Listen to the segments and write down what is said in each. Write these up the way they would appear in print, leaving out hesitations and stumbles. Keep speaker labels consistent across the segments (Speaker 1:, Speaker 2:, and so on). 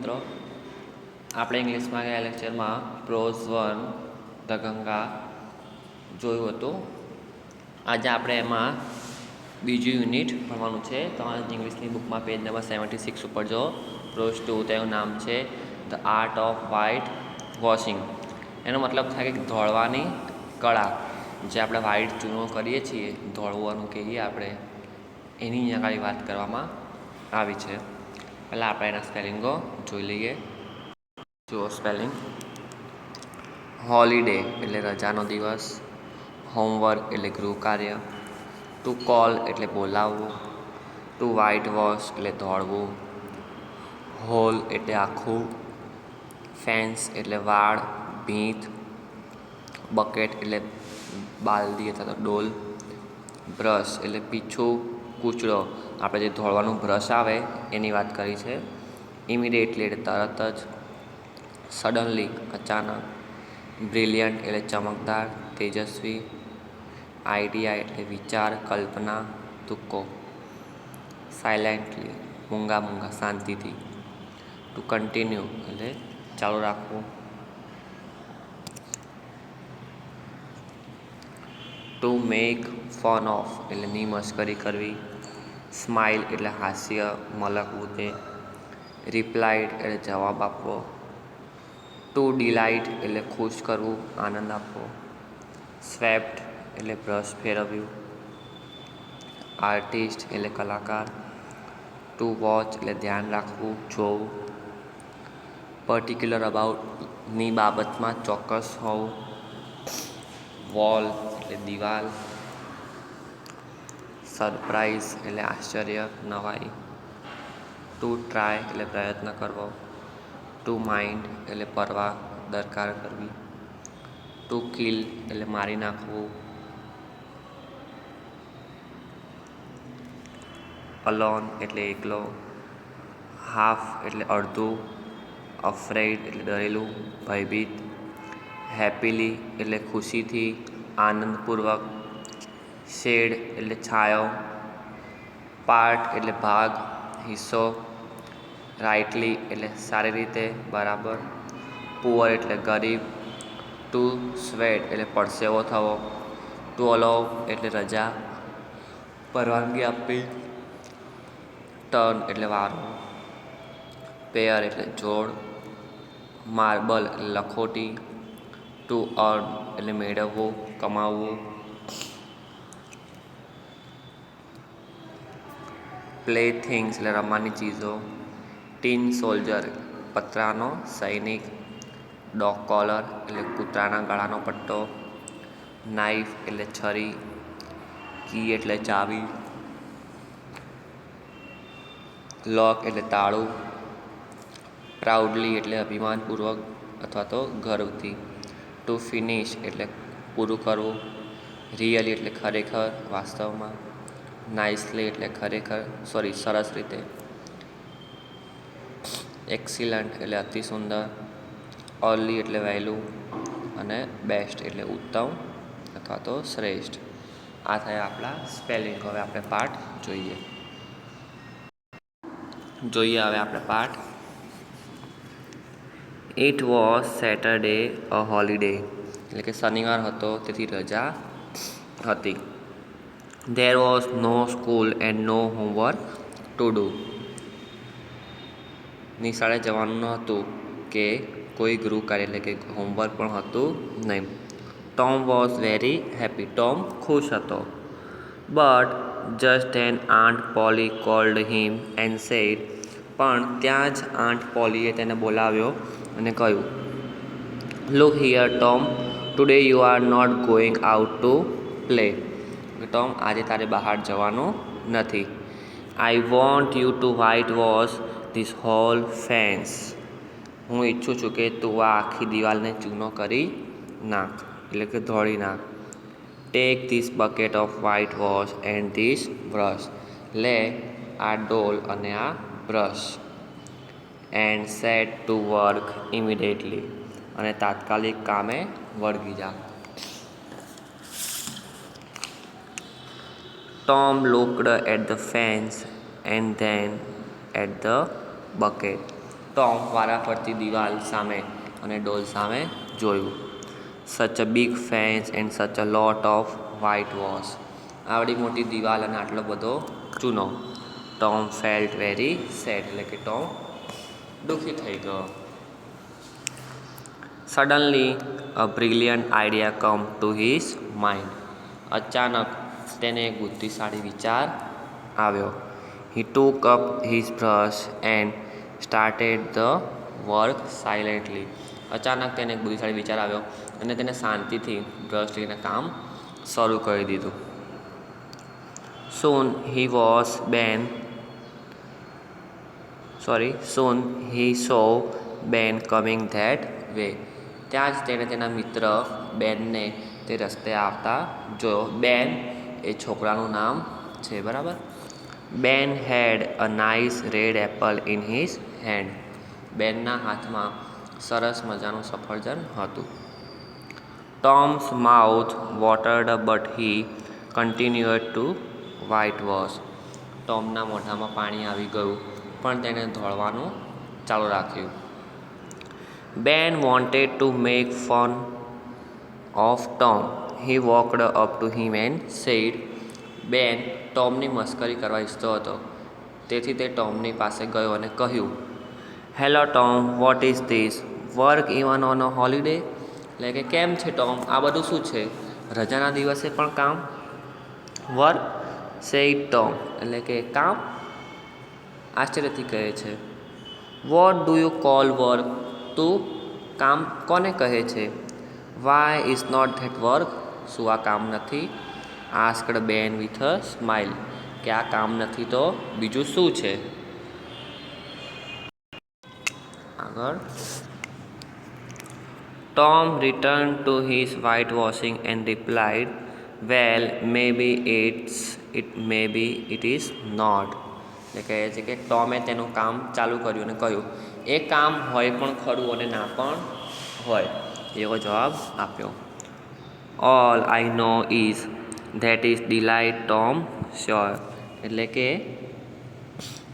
Speaker 1: મિત્રો, આપણે ઇંગ્લિશમાં ગયા લેક્ચરમાં પ્રોઝ 1 ધ ગંગા જોયું હતું. આજે આપણે એમાં બીજું યુનિટ ભણવાનું છે. તમારે ઇંગ્લિશની બુકમાં પેજ નંબર 76 ઉપર જો પ્રોઝ 2, તેનું નામ છે the art of white washing. એનો મતલબ થાય કે ધોળવાની કળા. જે આપણે વ્હાઇટ ચૂનો કરીએ છીએ, ધોળવાનું કહીએ આપણે, એની અહીંયા આગળ વાત કરવામાં આવી છે. પહેલાં આપણે એના સ્પેલિંગો જોઈ લઈએ. જુઓ સ્પેલિંગ: હોલિડે એટલે રજાનો દિવસ, હોમવર્ક એટલે ગૃહ કાર્ય, ટુ કોલ એટલે બોલાવવું, ટુ વ્હાઇટ વોશ એટલે ધોળવું, હોલ એટલે આખું, ફેન્સ એટલે વાડ, ભીંત, બકેટ એટલે બાલદી અથવા તો ડોલ, બ્રશ એટલે પીછું, કૂચડો આપણે જે ધોળવાનું બ્રશ આવે એની વાત કરી છે. ઇમિડિયેટલી એટલે તરત જ, સડનલી અચાનક, બ્રિલિયન્ટ એટલે ચમકદાર, તેજસ્વી, આઈડિયા એટલે વિચાર, કલ્પના, તુક્કો, સાયલેન્ટલી મૂંગા મૂંગા શાંતિથી, ટુ કન્ટિન્યુ એટલે ચાલુ રાખવું, ટુ મેક ફન ઓફ એટલે ની મશ્કરી કરવી, સ્માઇલ એટલે હાસ્ય મલકવું તે, રિપ્લાઇડ એટલે જવાબ આપવો, ટુ ડિલાઇટ એટલે ખુશ કરવું આનંદ આપવો, સ્વેપ્ટ એટલે બ્રશ ફેરવ્યું, આર્ટિસ્ટ એટલે કલાકાર, ટુ વોચ એટલે ધ્યાન રાખવું જોવું, પર્ટિક્યુલર અબાઉટ ની બાબતમાં ચોક્કસ હોવું, વોલ એટલે દિવાલ, સરપ્રાઇઝ એટલે આશ્ચર્ય નવાઈ, ટુ ટ્રાય એટલે પ્રયત્ન કરવો, ટુ માઇન્ડ એટલે પરવા દરકાર કરવી, ટુ કિલ એટલે મારી નાખવું, અલોન એટલે એકલો, હાફ એટલે અડધું, અફ્રેઇડ એટલે ડરેલું ભયભીત, હેપીલી એટલે ખુશીથી આનંદપૂર્વક, શેડ એટલે છાંયો, પાર્ટ એટલે ભાગ હિસ્સો, રાઇટલી એટલે સારી રીતે બરાબર, પુઅર એટલે ગરીબ, ટુ સ્વેટ એટલે પરસેવો થવો, ટુ અલાઉ એટલે રજા પરવાનગી આપવી, ટર્ન એટલે વારો, પેયર એટલે જોડ, માર્બલ એટલે લખોટી, ટુ અર્ન એટલે મેળવવું કમાવવું, પ્લે થિંગ્સ એટલે રમવાની ચીજો, ટીન સોલ્જર પતરાનો સૈનિક, ડોગ કોલર એટલે કૂતરાના ગળાનો પટ્ટો, નાઇફ એટલે છરી, કી એટલે ચાવી, લોક એટલે તાળું, પ્રાઉડલી એટલે અભિમાનપૂર્વક અથવા તો ગર્વથી, ટુ ફિનિશ એટલે પૂરું કરવું, રિયલી એટલે ખરેખર વાસ્તવમાં, નાઇસલી એટલે સરસ રીતે, એક્સિલન્ટ એટલે અતિ સુંદર, અર્લી એટલે વહેલું અને બેસ્ટ એટલે ઉત્તમ અથવા તો શ્રેષ્ઠ. આ થયા આપણા સ્પેલિંગ. હવે આપણે પાઠ જોઈએ. હવે આપણે પાઠ. It was Saturday a holiday એટલે કે શનિવાર હતો તેથી રજા હતી. There was no school and no homework to do. નિશાળે જવાનું ન હતું કે કોઈ ગૃહ કાર્ય એટલે કે હોમવર્ક પણ હતું નહીં. Tom was very happy. Tom ખુશ હતો. But just then Aunt Polly called him and said. પણ ત્યાં જ આન્ટ પોલીએ તેને બોલાવ્યો અને કહ્યું, look here Tom, today you are not going out to play. Tom, આજે તારે બહાર જવાનું નથી. I want you to white wash this whole fence. હું ઈચ્છું છું કે તું આ આખી દિવાલને ચૂનો કરી નાખ એટલે કે ધોળી નાખ. Take this bucket of white wash and this brush. લે આ ડોલ અને આ brush. And set to work immediately. અને તાત્કાલિક કામે વળગી જા. Tom looked at the fence and then at the bucket. Tom વારાફરતી દિવાલ સામે અને ડોલ સામે જોયું. સચ a big fence and such a lot of white wash. આવડી મોટી દિવાલ અને આટલો બધો ચૂનો. ટોમ ફેલ્ટ વેરી સેડ, એટલે કે ટોમ દુઃખી થઈ ગયો. Suddenly a brilliant idea come to his mind. અચાનક તેને એક બુદ્ધિશાળી વિચાર આવ્યો. He took up his brush and started the work silently. અચાનક તેને એક બુદ્ધિશાળી વિચાર આવ્યો અને તેને શાંતિથી બ્રશ લઈને કામ શરૂ કરી દીધું. Soon he saw Ben coming that way. ત્યાં જ તેણે તેના મિત્ર બેનને તે રસ્તે આવતા જોયો. બેન એ છોકરાનું નામ છે, બરાબર. Ben had a nice red apple in his hand. બેનના હાથમાં સરસ મજાનું સફરજન હતું. Tom's mouth watered but he continued to white wash. ટોમના મોઢામાં પાણી આવી ગયું પણ તેણે ધોળવાનું ચાલુ રાખ્યું. બેન wanted to make fun of Tom. He walked up to him and sad. બેન ટોમની મસ્કરી કરવા ઈચ્છતો હતો, તેથી તે ટોમની પાસે ગયો અને કહ્યું, hello Tom, what is this? Work even on a holiday? એટલે કે કેમ છે ટોમ, આ બધું શું છે? રજાના દિવસે પણ કામ? વર્ક સેડ ટોમ, એટલે કે કામ? આશ્ચર્યથી કહે છે. What do you call work? તું કામ કોને કહે છે? Why is not that work? શું આ કામ નથી? આસ્કડ બેન વિથ અ સ્માઇલ, કે આ કામ નથી તો બીજું શું છે? આગળ. Tom return to his whitewashing and replied, well maybe it is not. એટલે કહે છે કે ટોમે તેનું કામ ચાલુ કર્યું અને કહ્યું, એ કામ હોય પણ ખરું અને ના પણ હોય, એવો જવાબ આપ્યો. All I know is that is delight Tom sure. એટલે કે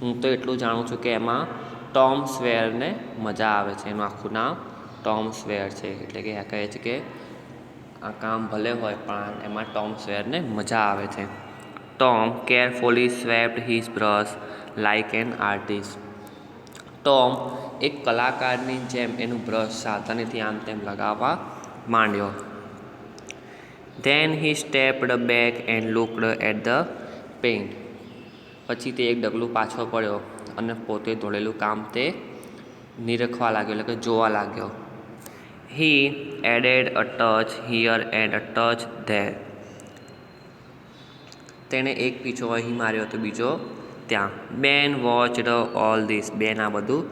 Speaker 1: હું તો એટલું જાણું છું કે એમાં ટોમ સ્વેરને મજા આવે છે. એનું આખું નામ ટોમ સ્વેર છે. એટલે કે આ કહે છે કે આ કામ ભલે હોય પણ એમાં ટોમ સ્વેરને મજા આવે છે. Tom carefully swept his brush like an artist. Tom એક કલાકારની જેમ એનું બ્રશ સાવધાનીથી આમ તેમ લગાવવા માંડ્યો. Then he stepped back and looked at the paint. પછી તે એક ડગલું પાછો પડ્યો અને પોતે ધોળેલું કામ તે નિરખવા લાગ્યો, એટલે કે જોવા લાગ્યો. He added a touch here and a touch there. તેણે એક પીછો અહીં માર્યો તો બીજો ત્યાં. બેન વોચડ ઓલ ધીસ. બેન આ બધું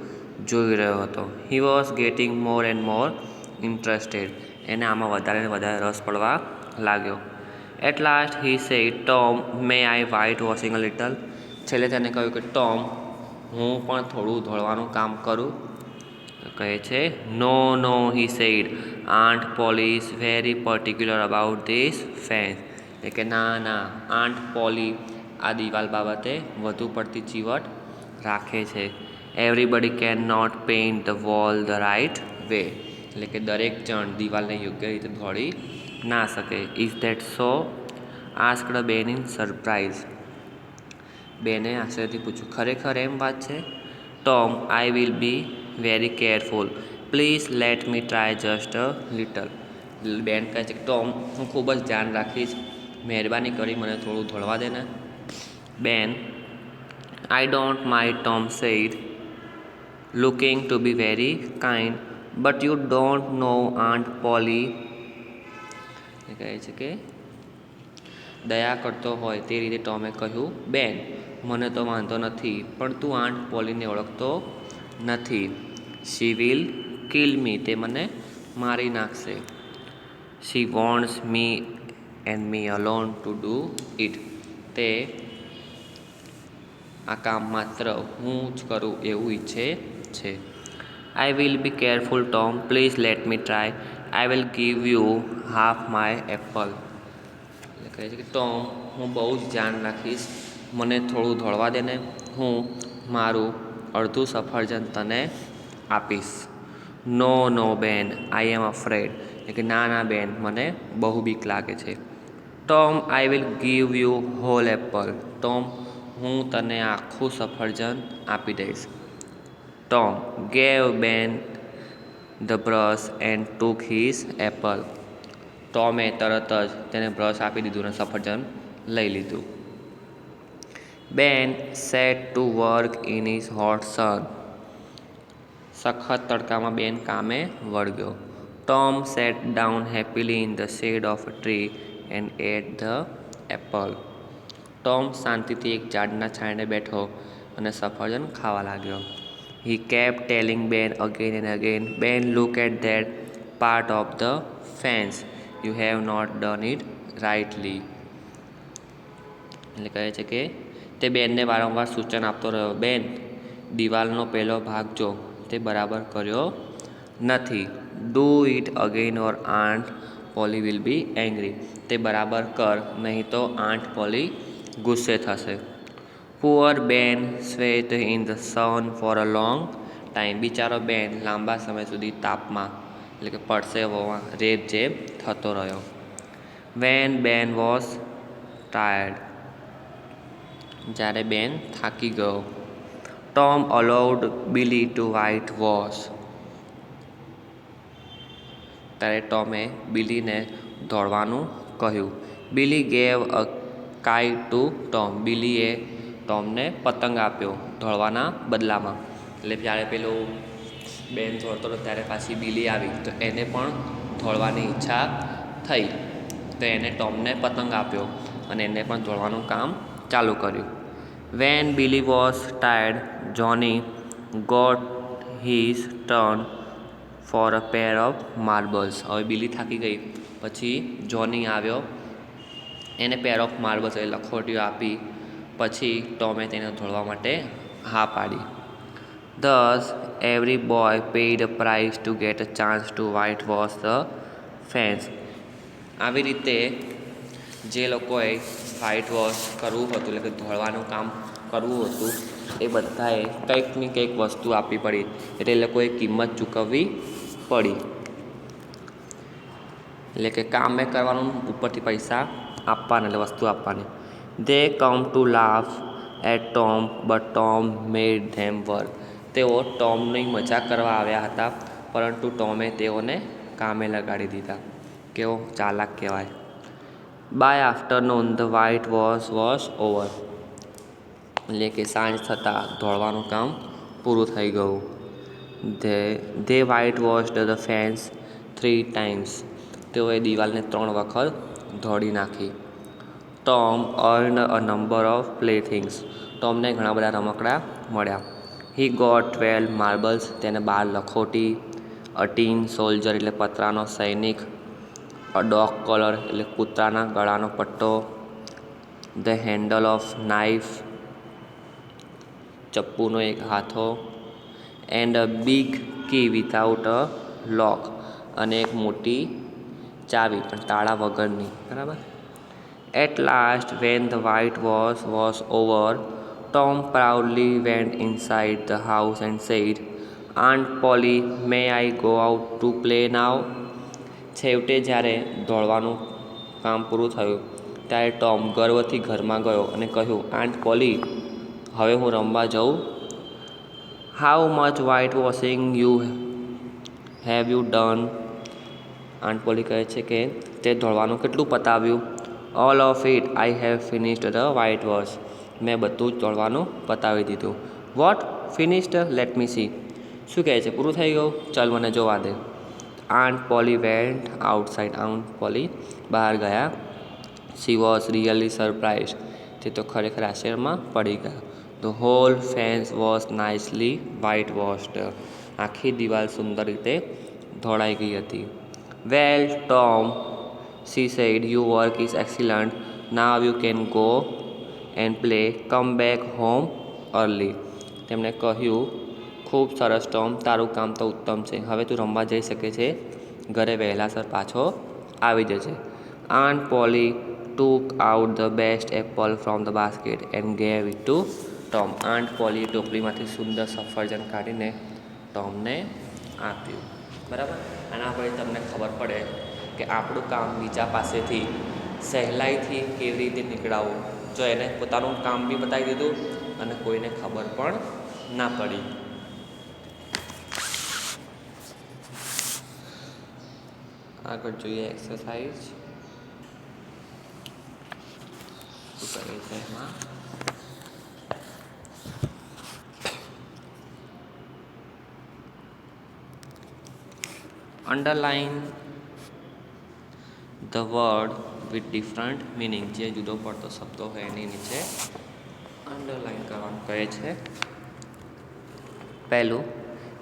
Speaker 1: જોઈ રહ્યો હતો. He was getting more and more interested. એને આમાં વધારે ને વધારે રસ પડવા લાગ્યો. At last he said, Tom may I whitewashing a little. છેલ્લે તેને કહ્યું કે ટોમ, હું પણ થોડું ધોળવાનું કામ કરું? કહે છે, no he said, aunt Polly is very particular about this fence. એટલે કે ના, આન્ટ પોલી આ દિવાલ બાબતે વધુ પડતી ચીવટ રાખે છે. Everybody can not paint the wall the right way. એટલે કે દરેક જણ દિવાલને યોગ્ય રીતે ધોળી ના શકે. Is that so? આસ્કડ બેન ઇન સરપ્રાઇઝ. બેને આશ્ચર્યથી પૂછ્યું, ખરેખર એમ વાત છે? Tom, I will be very careful, please let me try just a little. બેન કહે છે કે ટોમ, હું ખૂબ જ ધ્યાન રાખીશ, મહેરબાની કરી મને થોડું ધોળવા દે ને. Ben, I don't mind, Tom said, looking to be very kind, but you don't know aunt Polly. એ કહે છે કે દયા કરતો હોય તે રીતે ટોમે કહ્યું, બેન, મને તો વાંધો નથી, પણ તું આન્ટ પોલીને ઓળખતો નથી. She will kill me. તે મને મારી નાખશે. She wants me and me alone to do it. તે આ કામ માત્ર હું જ કરું એવું ઈચ્છે છે. I will be careful Tom, please let me try, I will give you half my Apple. એટલે કહે છે કે ટોમ, હું બહુ જ ધ્યાન રાખીશ, મને થોડું ધોળવા દે ને, હું મારું અડધું સફરજન તને આપીશ. નો નો બેન, આઈ એમ અફ્રેડ, એટલે કે ના ના બેન, મને બહુ બીક લાગે છે. Tom, I will give you whole apple. Tom, હું તને આખું સફરજન આપી દઈશ. Tom gave Ben the brush and took his apple. ટોમે તરત જ તેને બ્રશ આપી દીધું અને સફરજન લઈ લીધું. Ben sat to work in his hot sun. સખત તડકામાં બેન કામે વળગ્યો. Tom sat down happily in the shade of a tree and ate the apple. Tom શાંતિથી એક ઝાડના છાંયડે બેઠો અને સફરજન ખાવા લાગ્યો. He kept telling Ben again and again, Ben, look at that part of the fence. You have not done it rightly. એટલે કહે છે કે તે બેનને વારંવાર સૂચન આપતો રહ્યો, બેન, દિવાલનો પહેલો ભાગ જો, તે બરાબર કર્યો નથી. Do it again or Aunt Polly will be angry. તે બરાબર કર, નહીં તો આંટ પોલી ગુસ્સે થશે. પુઅર બેન sweat in the sun for a long time. બિચારો બેન લાંબા સમય સુધી તાપમાં, એટલે કે પરસેવોમાં રેબઝેબ થતો રહ્યો. વેન બેન વોઝ ટાયર્ડ. જ્યારે બેન થાકી ગયો. Tom allowed Billy to white wash. ત્યારે ટોમે બિલીને દોડવાનું કહ્યું. Billy gave a kite to Tom. બિલીએ ટોમને પતંગ આપ્યો દોડવાના બદલામાં. એટલે જ્યારે પેલું બેન દોડતો હતો ત્યારે પાછી બિલી આવી, તો એને પણ દોડવાની ઈચ્છા થઈ, તો એને ટોમને પતંગ આપ્યો અને એને પણ દોડવાનું કામ ચાલુ કર્યું. When Billy was tired, Johnny got his turn for a pair of marbles. હવે બિલી થાકી ગઈ પછી જોની આવ્યો, એને પેર ઓફ માર્બલ્સ એટલે લખોટીઓ આપી. પછી ટોમે તેને દોડવા માટે હા પાડી. Thus every boy paid a price to get a chance to whitewash the fence. આવી રીતે જે લોકોએ વ્હાઇટ વોશ કરવું હતું, એટલે કે ધોળવાનું કામ કરવું હતું, એ બધાએ કંઈક ને કંઈક વસ્તુ આપવી પડી, એટલે એ લોકોએ કિંમત ચૂકવવી પડી. એટલે કે કામ મેં કરવાનું, ઉપરથી પૈસા આપવાના, એટલે વસ્તુ આપવાની. They come to laugh at Tom, but Tom made them work. તેઓ ટોમની મજાક કરવા આવ્યા હતા, પરંતુ ટોમે તેઓને કામે લગાડી દીધા. કેવો ચાલાક કહેવાય. By afternoon the white wash was over. એટલે કે સાંજ થતાં ધોળવાનું કામ પૂરું થઈ ગયું. They white washed the fence 3 times. તેઓએ દિવાલને 3 વખત ધોળી નાખી. Tom earned a number of playthings. ટોમને ઘણા બધા રમકડા મળ્યા. He got 12 marbles. તેને 12 લખોટી. અ ટીન સોલ્જર એટલે પતરાનો સૈનિક. અ ડોગ કોલર એટલે કૂતરાના ગળાનો પટ્ટો. The handle of knife. ચપ્પુનો એક હાથો. And a big key without a lock. અને એક મોટી ચાવી પણ તાળા વગરની. બરાબર. At last when the white wash was over, Tom proudly went inside the house and said, aunt Polly, may I go out to play now. છેવટે જ્યારે દોડવાનું કામ પૂરું થયું ત્યારે ટોમ ગર્વથી ઘરમાં ગયો અને કહ્યું, આન્ટ પોલી, હવે હું રમવા જઉં? How much white washing have you done? Aunt Polly કહે છે કે તે દોડવાનું કેટલું પતાવ્યું? All of it. I have finished the white wash. મેં બધું જ દોડવાનું પતાવી દીધું. What finished? Let me see. શું કહે છે, પૂરું થઈ ગયું? ચાલ મને જોવા દે. Aunt Polly went outside. Aunt Polly બહાર ગયા. She was really surprised. તે તો ખરેખર આશ્ચર્યમાં પડી ગયા. The hall fans was nicely white washed. આખી દિવાલ સુંદર રીતે ધોળાઈ ગઈ હતી. Well Tom, she said, you work is excellent. Now you can go and play. Come back home early. તેમણે કહ્યું, ખૂબ સરસ ટોમ, તારું કામ તો ઉત્તમ છે. હવે તું રમવા જઈ શકે છે. ઘરે વહેલાસર પાછો આવી જજે. Aunt Polly took out the best apple from the basket and gave it to Tom. Aunt પોલીએ ટોપલીમાંથી સુંદર સફરજન કાઢીને ટોમને આપ્યું. બરાબર. આના પછી તમને ખબર પડે કે આપણું કામ બીજા પાસેથી સહેલાઈથી કેવી રીતે નીકળાવવું. જો એને પોતાનું કામ બી બતાવી દીધું અને કોઈને ખબર પણ ના પડી. આગળ જોઈએ એક્સરસાઇઝ શું કરે છે એમાં. Underline the word with different meaning. જે જુદો પડતો શબ્દો હોય એની નીચે અંડરલાઇન કરવાનું કહે છે. પહેલું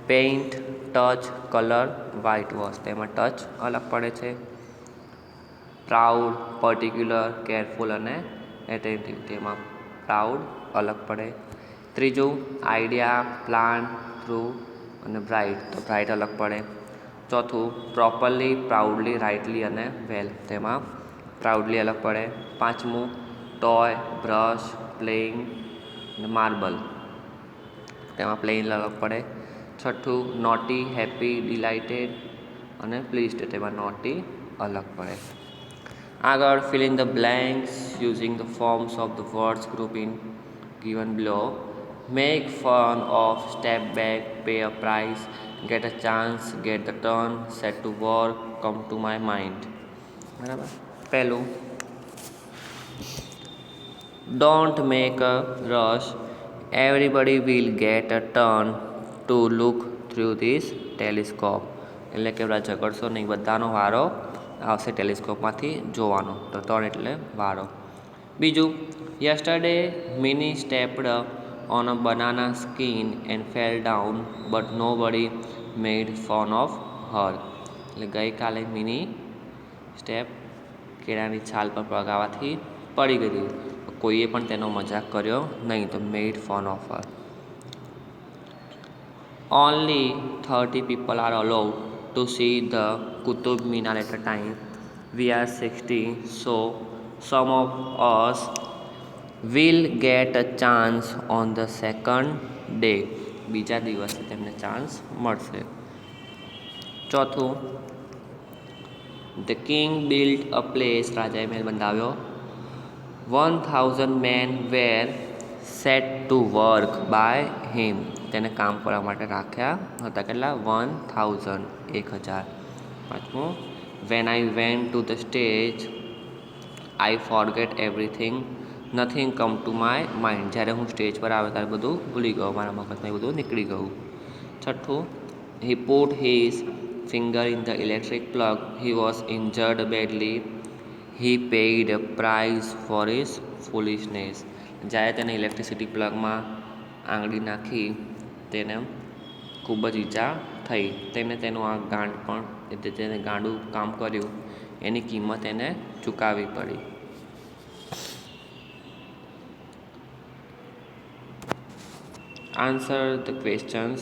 Speaker 1: paint, touch, colour, white wash. તેમાં ટચ અલગ પડે છે. પ્રાઉડ, પર્ટિક્યુલર, કેરફુલ અને એટેન્ટિવ. તેમાં પ્રાઉડ અલગ પડે. ત્રીજું આઈડિયા, પ્લાન, ટ્રુ અને બ્રાઇટ. તો બ્રાઇટ અલગ પડે. ચોથું પ્રોપરલી, પ્રાઉડલી, રાઇટલી અને વેલ. તેમાં પ્રાઉડલી અલગ પડે. પાંચમું ટોય, બ્રશ, પ્લેઇંગ અને માર્બલ. તેમાં પ્લેઇંગ અલગ પડે. છઠ્ઠું નોટી, હેપી, ડિલાઇટેડ અને પ્લીઝડ. તેમાં નોટી અલગ પડે. આગળ fill in the blanks using the forms of the words grouping given below. Make fun of, step back, pay a price, get a chance, get the turn, set to work, come to my mind. બરાબર. પહેલું don't make a rush, everybody will get a turn to look through this telescope. એટલે કે બધા ઝઘડશો નહીં, બધાનો વારો આવશે ટેલિસ્કોપમાંથી જોવાનો. તો ટર્ન એટલે વારો. બીજું yesterday Minnie stepped on a banana skin and fell down but nobody made fun of her. એટલે ગઈકાલે મિની સ્ટેપ કેળાની છાલ પર પગાવાથી પડી ગઈ હતી. કોઈએ પણ તેનો મજાક કર્યો નહીં. તો made fun of her. Only 30 people are allowed to see the Qutub Minar at a time. We are 60, so some of us will get a chance on the second day. બીજા દિવસે તેમને ચાન્સ મળશે. ચોથું The king built a place. રાજાએ મહેલ બંધાવ્યો. 1000 men were set to work by him. તેને કામ કરવા માટે રાખ્યા હતા. કેટલા? 1000, 1000. પાંચમું When I went to the stage I forget everything, nothing come to my mind. જ્યારે હું સ્ટેજ પર આવ્યો ત્યારે બધું ભૂલી ગયો, મારા મગજમાં બધું નીકળી ગયું. છઠ્ઠું He put his finger in the electric plug. He was injured badly. He paid a price for his foolishness. જ્યારે તેને ઇલેક્ટ્રિસિટી પ્લગમાં આંગળી નાખી તેને ખૂબ જ ઈજા થઈ. તેને તેનું આ ગાંડ પણ એટલે તેને ગાંડું કામ કર્યું એની કિંમત એને ચૂકવવી પડી. Answer the questions.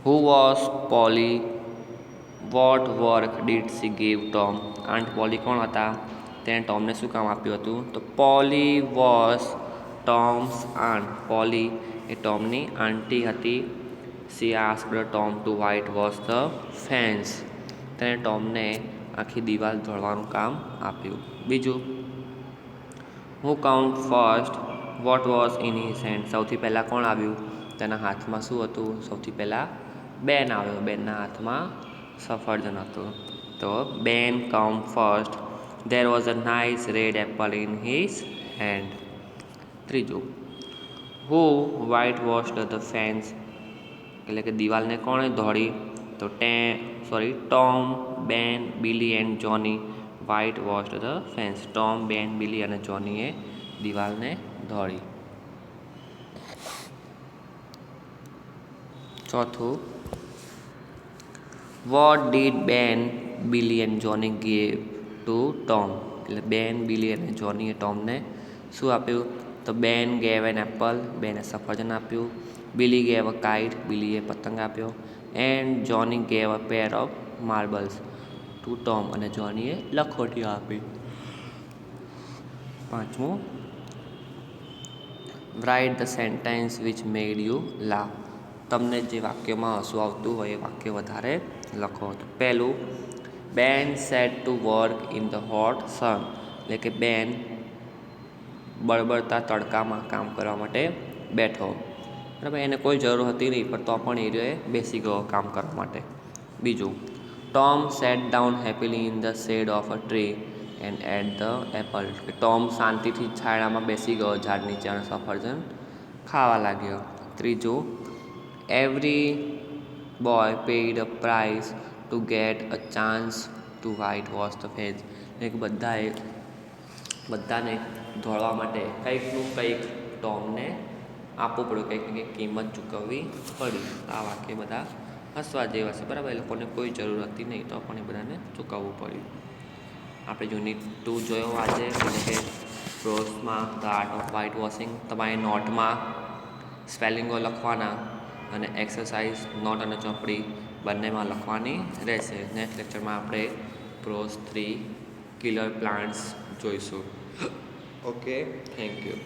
Speaker 1: Who was Polly? What work did she give Tom? Aunt Polly કોણ હતા? તેણે ટોમને શું કામ આપ્યું હતું? તો Polly was Tom's aunt. Polly એ ટોમની આંટી હતી. She asked Tom to whitewash the fence. તેણે ટોમને આખી દિવાલ ધોળવાનું કામ આપ્યું. બીજું Who came first? What was in his hand? સૌથી પહેલાં કોણ આવ્યું? તેના હાથમાં શું હતું? સૌથી પહેલાં બેન આવ્યો. બેનના હાથમાં સફરજન હતું. તો Ben came first. There was a nice red apple in his hand. ત્રીજું Who whitewashed the fence? એટલે કે દિવાલને કોણે ધોળી? તો Tom, Ben, Billy and Johnny whitewashed the fence. Tom, Ben, Billy અને જોનીએ દિવાલને ધોળી. ચોથું What did Ben, Billy and Johnny give to Tom? એટલે બેન, બિલી અને જોનીએ ટોમને શું આપ્યું? તો બેન ગેવ એન એપલ. બેને સફરજન આપ્યું. બિલી ગેવ અ કાઇટ. બિલીએ પતંગ આપ્યો. And Johnny gave a pair of marbles to Tom. અને જોનીએ લખોટીઓ આપી. પાંચમું write the sentence which made you laugh. તમને જે વાક્યમાં હસવું આવતું હોય એ વાક્ય વધારે લખો. પહેલું, બેન sat to work in the hot sun, એટલે કે બેન બળબડતા તડકામાં કામ કરવા માટે બેઠો. બરાબર, એને કોઈ જરૂર હતી નહીં પણ તો પણ એ બેસી ગયો કામ કરવા માટે. બીજું, Tom sat down happily in the shade of a tree and ate the apple. Tom શાંતિથી છાયામાં બેસી ગયો ઝાડ નીચે અને સફરજન ખાવા લાગ્યો. ત્રીજું, every boy paid a price two get a chance two white wash the face. એક બધાને ધોળવા માટે કંઈકનું કંઈક ટોમને આપવું પડ્યું, કંઈક ને કંઈક કિંમત ચૂકવવી પડી. આ વાક્ય બધા હસવા જેવા છે. બરાબર, એ લોકોને કોઈ જરૂર હતી નહીં તો પણ એ બધાને ચૂકવવું પડ્યું. આપણે યુનિટ 2 જોયો આજે, એટલે કે પ્રોઝમાં the art of white washing. તમારી નોટમાં સ્પેલિંગો લખવાના અને એક્સરસાઇઝ નોટ અને ચોપડી બંનેમાં લખવાની રહેશે. નેક્સ્ટ લેક્ચરમાં આપણે પ્રોઝ 3 કિલર પ્લાન્ટ્સ જોઈશું. Okay, thank you.